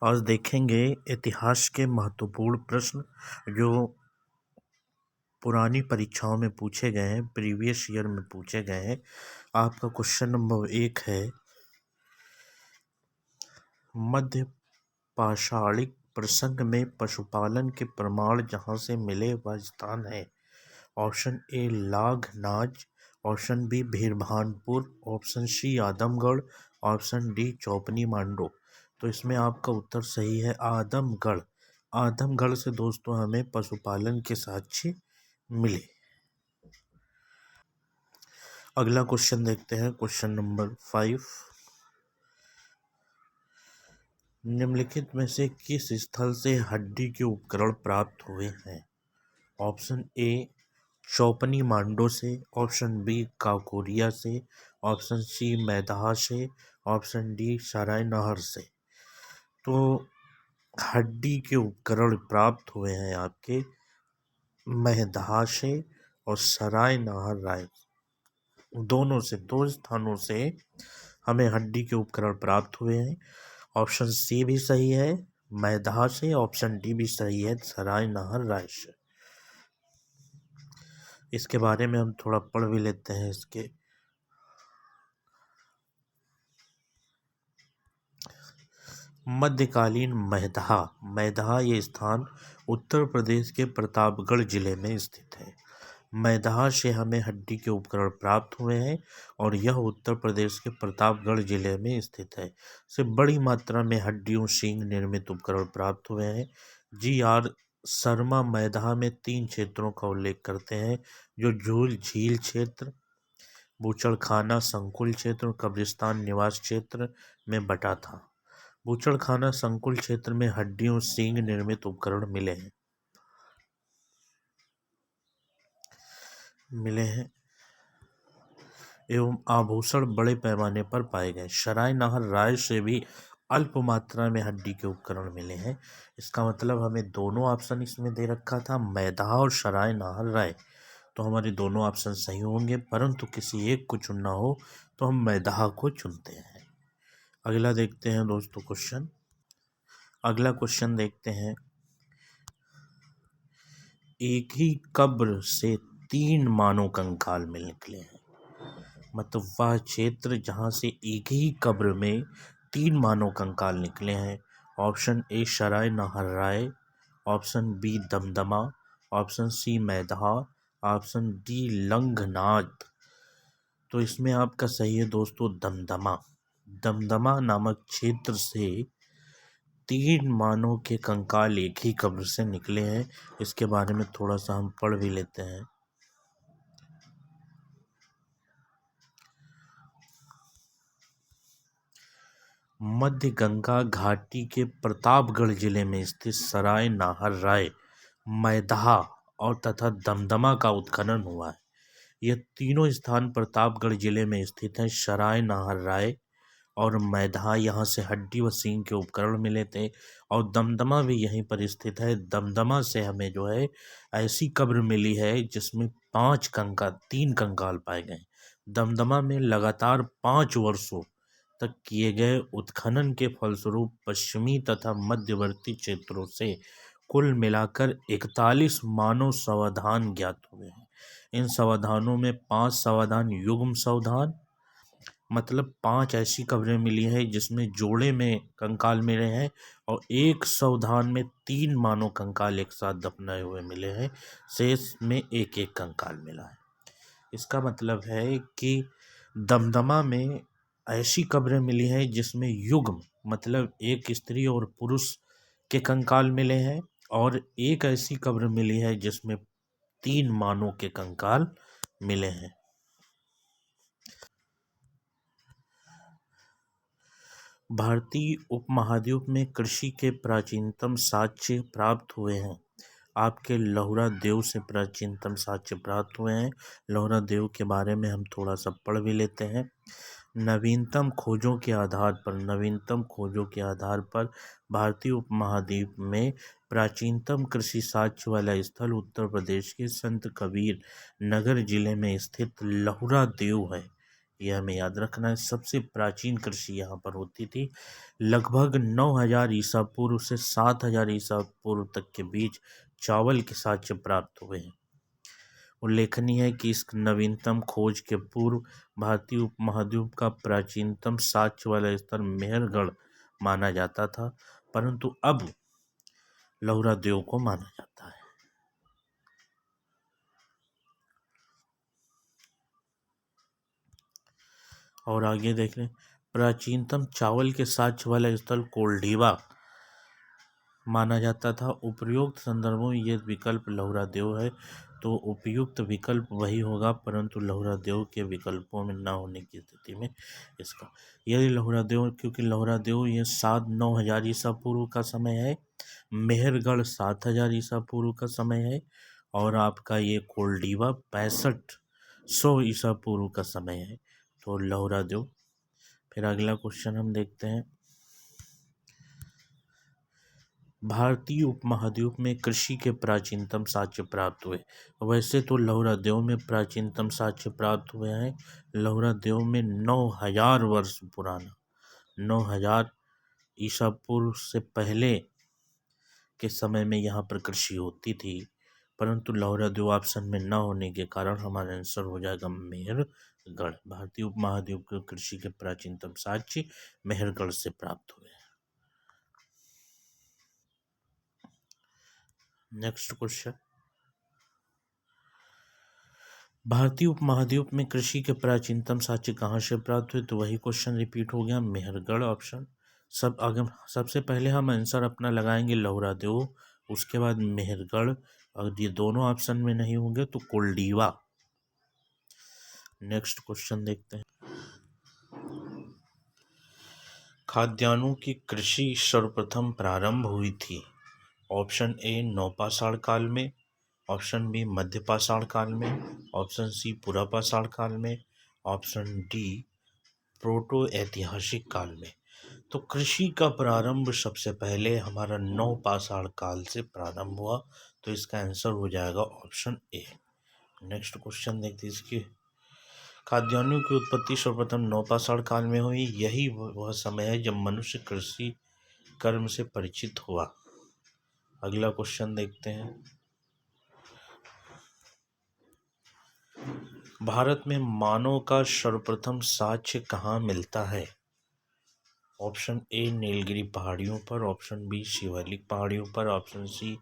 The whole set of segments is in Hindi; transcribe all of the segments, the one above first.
आज देखेंगे इतिहास के महत्वपूर्ण प्रश्न जो पुरानी परीक्षाओं में पूछे गए हैं, प्रीवियस ईयर में पूछे गए हैं। आपका क्वेश्चन नंबर 1 है, मध्य पाषाणिक प्रसंग में पशुपालन के प्रमाण जहाँ से मिले वह स्थान है। Option A Laghnaj, option B Bhirbhanpur, option C Adamgarh, option D Chaupani Mando. तो इसमें आपका उत्तर सही है आदमगढ़। आदमगढ़ से दोस्तों हमें पशुपालन के साक्ष्य मिले। अगला क्वेश्चन देखते हैं, क्वेश्चन नंबर 5। निम्नलिखित में से किस स्थल से हड्डी के उपकरण प्राप्त हुए हैं। ऑप्शन ए चौपनी मांडो से, ऑप्शन बी काकोरिया से, ऑप्शन सी मैदाह से, ऑप्शन डी सराय नहर से। तो हड्डी के उपकरण प्राप्त हुए हैं आपके मैदाह से और सराय नहर राय, दोनों से, दो स्थानों से हमें हड्डी के उपकरण प्राप्त हुए हैं। ऑप्शन सी भी सही है मैदाह से, ऑप्शन डी भी सही है सराय नहर राय से। इसके बारे में हम थोड़ा पढ़ भी लेते हैं। इसके मध्यकालीन मैदाह, मैदाह ये स्थान उत्तर प्रदेश के प्रतापगढ़ जिले में स्थित है। मैदाह से हमें हड्डी के उपकरण प्राप्त हुए हैं और यह उत्तर प्रदेश के प्रतापगढ़ जिले में स्थित है। से बड़ी मात्रा में हड्डियों सींग निर्मित उपकरण प्राप्त हुए हैं। जी.आर. शर्मा मैदाह में 3 क्षेत्रों का उल्लेख करते हैं, जो झूल झील क्षेत्र, बूचड़खाना संकुल क्षेत्र और कब्रिस्तान निवास क्षेत्र में बटा था। बूचड़खाना संकुल क्षेत्र में हड्डियों सींग निर्मित उपकरण मिले हैं एवं आभूषण बड़े पैमाने पर पाए गए। सराय नहर राय से भी अल्प मात्रा में हड्डी के उपकरण मिले हैं। इसका मतलब हमें दोनों ऑप्शन इसमें दे रखा था, मैदाह और सराय नहर राय, तो हमारे दोनों ऑप्शन सही होंगे, परंतु किसी एक को चुनना हो तो हम मैदाह को चुनते हैं। अगला देखते हैं दोस्तों क्वेश्चन। अगला क्वेश्चन देखते हैं, एक ही कब्र से 3 मानव कंकाल मिल निकले हैं। मतलब वह क्षेत्र जहाँ से एक ही कब्र में 3 मानव कंकाल निकले हैं। Option A Sarai Nahar Rai, option B Damdama, option C Maidah, option D लंघनाद। तो इसमें आपका सही है दोस्तों दमदमा। दमदमा नामक क्षेत्र से 3 मानव के कंकाल एक ही कब्र से निकले हैं। इसके बारे में थोड़ा सा हम पढ़ भी लेते हैं। मध्य गंगा घाटी के प्रतापगढ़ जिले में स्थित सराय नाहर राय, मैदाह और तथा दमदमा का उत्खनन हुआ है। यह तीनों स्थान प्रतापगढ़ जिले में स्थित हैं। सराय नाहर राय और मैदाह यहाँ से हड्डी व सींग के उपकरण मिले थे और दमदमा भी यहीं पर स्थित है। दमदमा से हमें जो है ऐसी कब्र मिली है जिसमें 3 कंकाल पाए गए। दमदमा में लगातार 5 वर्षों तक किए गए उत्खनन के फलस्वरूप पश्चिमी तथा मध्यवर्ती क्षेत्रों से कुल मिलाकर 41 मानव शवाधान ज्ञात हुए हैं। इन शवाधानों में 5 शवाधान युग्म शवाधान, मतलब 5 ऐसी कब्रें मिली हैं जिसमें जोड़े में कंकाल मिले हैं और एक शवधान में 3 मानव कंकाल एक साथ दफनाए हुए मिले हैं। शेष में एक एक कंकाल मिला है। इसका मतलब है कि दमदमा में ऐसी कब्रें मिली हैं जिसमें युग्म, मतलब एक स्त्री और पुरुष के कंकाल मिले हैं और एक ऐसी कब्र मिली है जिसमें 3 मानव के कंकाल मिले हैं। भारतीय उपमहाद्वीप में कृषि के प्राचीनतम साक्ष्य प्राप्त हुए हैं। आपके लहुरा देव से प्राचीनतम साक्ष्य प्राप्त हुए हैं। लहुरा देव के बारे में हम थोड़ा सा पढ़ भी लेते हैं। नवीनतम खोजों के आधार पर भारतीय उपमहाद्वीप में प्राचीनतम कृषि साक्ष्य वाला स्थल उत्तर प्रदेश के संत कबीर नगर जिले में स्थित लहुरा देव है। यह हमें याद रखना है। सबसे प्राचीन कृषि यहाँ पर होती थी। लगभग 9000 ईसा पूर्व से 7000 ईसा पूर्व तक के बीच चावल के साक्ष्य प्राप्त हुए हैं। उल्लेखनीय है कि इस नवीनतम खोज के पूर्व भारतीय उपमहाद्वीप का प्राचीनतम साक्ष्य वाला स्थल मेहरगढ़ माना जाता था, परंतु अब लौरा देव को माना जाता है। और आगे देख लें, प्राचीनतम चावल के साक्ष्य वाला स्थल कोल्डीवा माना जाता था। उपयुक्त संदर्भों में ये विकल्प लौरा देव है, तो उपयुक्त विकल्प वही होगा, परंतु लौरा देव के विकल्पों में ना होने की स्थिति में इसका, यदि लौरा देव, क्योंकि लौरा देव ये 9,000 ईसा पूर्व का समय है, मेहरगढ़ 7,000 ईसा पूर्व का समय है, और आपका ये कोल्डीवा 6500 ईसा पूर्व का समय है, तो लौरा देव। फिर अगला क्वेश्चन हम देखते हैं, भारतीय उपमहाद्वीप में कृषि के प्राचीनतम साक्ष्य प्राप्त हुए। वैसे तो लौरा देव में प्राचीनतम साक्ष्य प्राप्त हुए हैं। लौरा देव में 9000 वर्ष पुराना, 9000 ईसा पूर्व से पहले के समय में यहाँ पर कृषि होती थी, परंतु लौरा देव ऑप्शन में न होने के कारण हमारा आंसर हो जाएगा मेहरगढ़। भारतीय उपमहाद्वीप के कृषि के प्राचीनतम साक्ष्य मेहरगढ़ से प्राप्त हुए। नेक्स्ट क्वेश्चन, भारतीय उपमहाद्वीप में कृषि के प्राचीनतम साक्ष्य कहाँ से प्राप्त हुए, तो वही क्वेश्चन रिपीट हो गया, मेहरगढ़ ऑप्शन। सबसे पहले हम आंसर अपना लगाएंगे लौरा देव, उसके बाद मेहरगढ़, अगर ये दोनों ऑप्शन में नहीं होंगे तो कोल्डीवा। नेक्स्ट क्वेश्चन देखते हैं, खाद्यान्नों की कृषि सर्वप्रथम प्रारंभ हुई थी। ऑप्शन ए नवपाषाण काल में, ऑप्शन बी मध्यपाषाण काल में, ऑप्शन सी पुरापाषाण काल में, ऑप्शन डी प्रोटो ऐतिहासिक काल में। तो कृषि का प्रारंभ सबसे पहले हमारा नवपाषाण काल से प्रारंभ हुआ, तो इसका आंसर हो जाएगा ऑप्शन ए। नेक्स्ट क्वेश्चन देखते हैं, इसकी खाद्यान्नों की उत्पत्ति सर्वप्रथम नवपाषाण काल में हुई। यही वह समय है जब मनुष्य कृषि कर्म से परिचित हुआ। अगला क्वेश्चन देखते हैं, भारत में मानव का सर्वप्रथम साक्ष्य कहाँ मिलता है। ऑप्शन ए नीलगिरी पहाड़ियों पर, ऑप्शन बी शिवालिक पहाड़ियों पर, ऑप्शन सी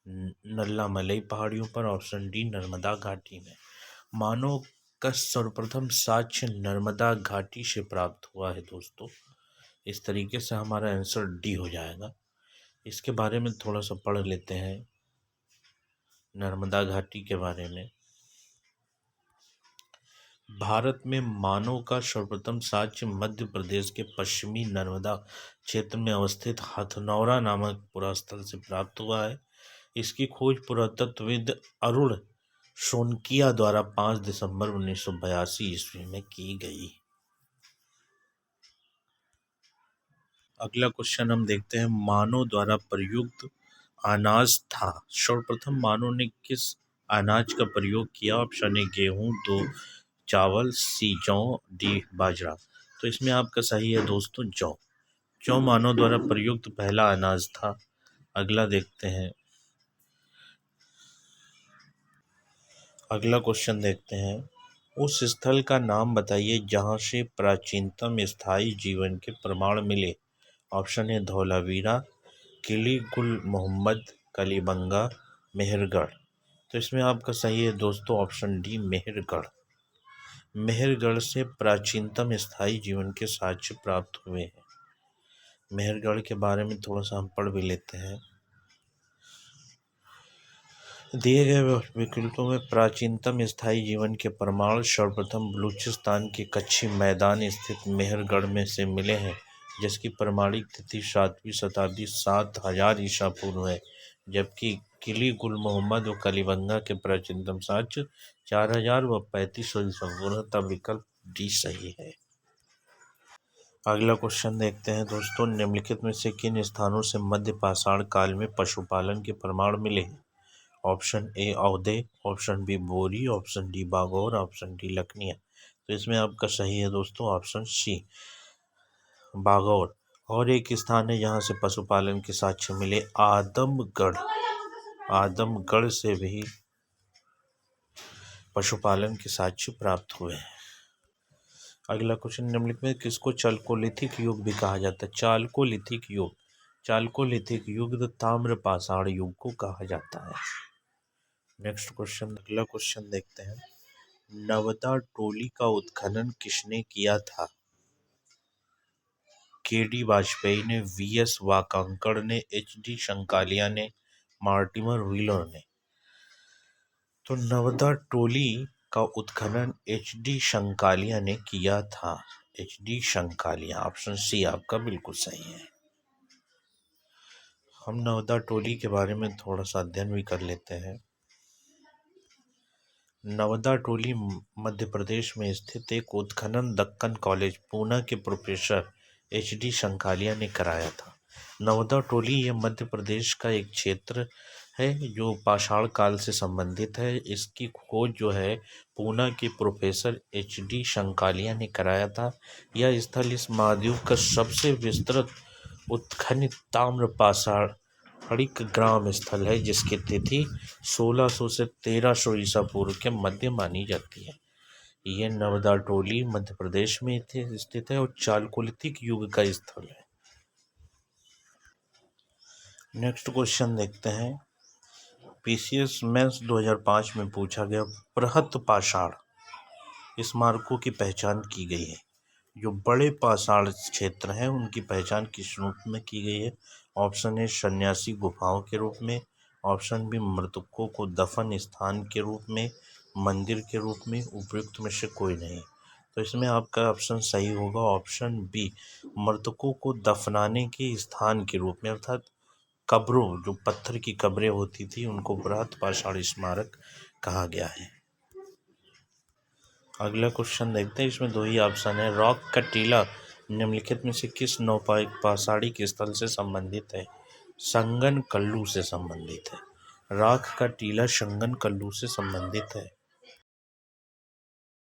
नल्लामलई पहाड़ियों पर, ऑप्शन डी नर्मदा घाटी में। मानव का सर्वप्रथम साक्ष्य नर्मदा घाटी से प्राप्त हुआ है दोस्तों। इस तरीके से हमारा आंसर डी हो जाएगा। इसके बारे में थोड़ा सा पढ़ लेते हैं, नर्मदा घाटी के बारे में। भारत में मानव का सर्वप्रथम साक्ष्य मध्य प्रदेश के पश्चिमी नर्मदा क्षेत्र में अवस्थित हथनौरा नामक पुरास्थल से प्राप्त हुआ है। इसकी खोज पुरातत्वविद अरुण शोनकिया द्वारा 5 दिसंबर 1982 ईस्वी में की गई। अगला क्वेश्चन हम देखते हैं, मानव द्वारा प्रयुक्त अनाज था। सर्वप्रथम मानव ने किस अनाज का प्रयोग किया। ऑप्शन ए गेहूं, दो चावल, सी जौ, डी बाजरा। तो इसमें आपका सही है दोस्तों जौ। जौ मानव द्वारा प्रयुक्त पहला अनाज था। अगला देखते हैं, अगला क्वेश्चन देखते हैं, उस स्थल का नाम बताइए जहां से प्राचीनतम स्थायी जीवन के प्रमाण मिले। ऑप्शन ए धौलावीरा, किली गुल मोहम्मद, कलीबंगा, मेहरगढ़। तो इसमें आपका सही है दोस्तों ऑप्शन डी मेहरगढ़। मेहरगढ़ से प्राचीनतम स्थायी जीवन के साक्ष्य प्राप्त हुए हैं। मेहरगढ़ के बारे में थोड़ा सा हम पढ़ भी लेते हैं। दिए गए विकल्पों में प्राचीनतम स्थायी जीवन के प्रमाण सर्वप्रथम बलूचिस्तान के कच्ची मैदान स्थित मेहरगढ़ में से मिले हैं, जिसकी प्रमाणिक तिथि 7वीं शताब्दी 7000 ईसा पूर्व है, जबकि किली गुल मोहम्मद व कलीबंगा के प्राचीनतम साक्ष्य 4000 व 3500 ईसा पूर्व। तब विकल्प डी सही है। अगला क्वेश्चन देखते हैं दोस्तों, निम्नलिखित में से किन स्थानों से मध्य पाषाण काल में पशुपालन के प्रमाण मिले हैं। ऑप्शन ए औदे, option B Bori, option D Bagor, option D Lakhania. तो इसमें आपका सही है दोस्तों ऑप्शन सी बागौर। और एक स्थान है जहाँ से पशुपालन के साक्ष्य मिले, आदमगढ़। आदमगढ़ से भी पशुपालन के साक्ष्य प्राप्त हुए हैं। अगला क्वेश्चन, निम्नलिखित में किसको चालकोलिथिक युग भी कहा जाता है? चालकोलिथिक युग, चालकोलिथिक युग ताम्र पाषाण युग को कहा जाता है। नेक्स्ट क्वेश्चन, अगला क्वेश्चन देखते हैं, नवदा टोली का उत्खनन किसने किया था? के.डी. वाजपेयी ने, वी.एस. वाकांकड़ ने, एच.डी. शंकालिया ने, मार्टिमर व्हीलर ने। तो नवदा टोली का उत्खनन एच.डी. शंकालिया ने किया था। एच.डी. शंकालिया, ऑप्शन सी आपका बिल्कुल सही है। हम नवदा टोली के बारे में थोड़ा सा अध्ययन भी कर लेते हैं। नवदा टोली मध्य प्रदेश में स्थित एक उत्खनन दक्कन कॉलेज पूना के प्रोफेसर एच.डी. शंकालिया ने कराया था। नवदा टोली ये मध्य प्रदेश का एक क्षेत्र है जो पाषाण काल से संबंधित है। इसकी खोज जो है पूना के प्रोफेसर एच.डी. शंकालिया ने कराया था। यह स्थल इस महाद्वीप का सबसे विस्तृत उत्खनित ताम्र पाषाण ग्राम स्थल है, जिसकी तिथि 1600 से 1300 ईसा पूर्व के मध्य मानी जाती है। यह नवदा टोली मध्य प्रदेश में स्थित है और चालकोलिथिक युग का स्थल है। नेक्स्ट क्वेश्चन देखते हैं, पीसीएस मेंस 2005 में पूछा गया बृहत पाषाण स्मारकों की पहचान की गई है। जो बड़े पाषाण क्षेत्र हैं उनकी पहचान किस रूप में की गई है? ऑप्शन ए सन्यासी गुफाओं के रूप में, ऑप्शन बी मृतकों को दफन स्थान के रूप में, मंदिर के रूप में, उपयुक्त में से कोई नहीं। तो इसमें आपका ऑप्शन सही होगा ऑप्शन बी मृतकों को दफनाने के स्थान के रूप में, अर्थात कब्रों, जो पत्थर की कब्रें होती थी उनको बृहत पाषाण स्मारक कहा गया है। अगला क्वेश्चन देखते हैं, इसमें दो ही ऑप्शन है। रॉक का टीला निम्नलिखित में से किस नौपाषाणिक स्थल से संबंधित है? संगन कल्लू से संबंधित है। राख का टीला संगन कल्लू से संबंधित है।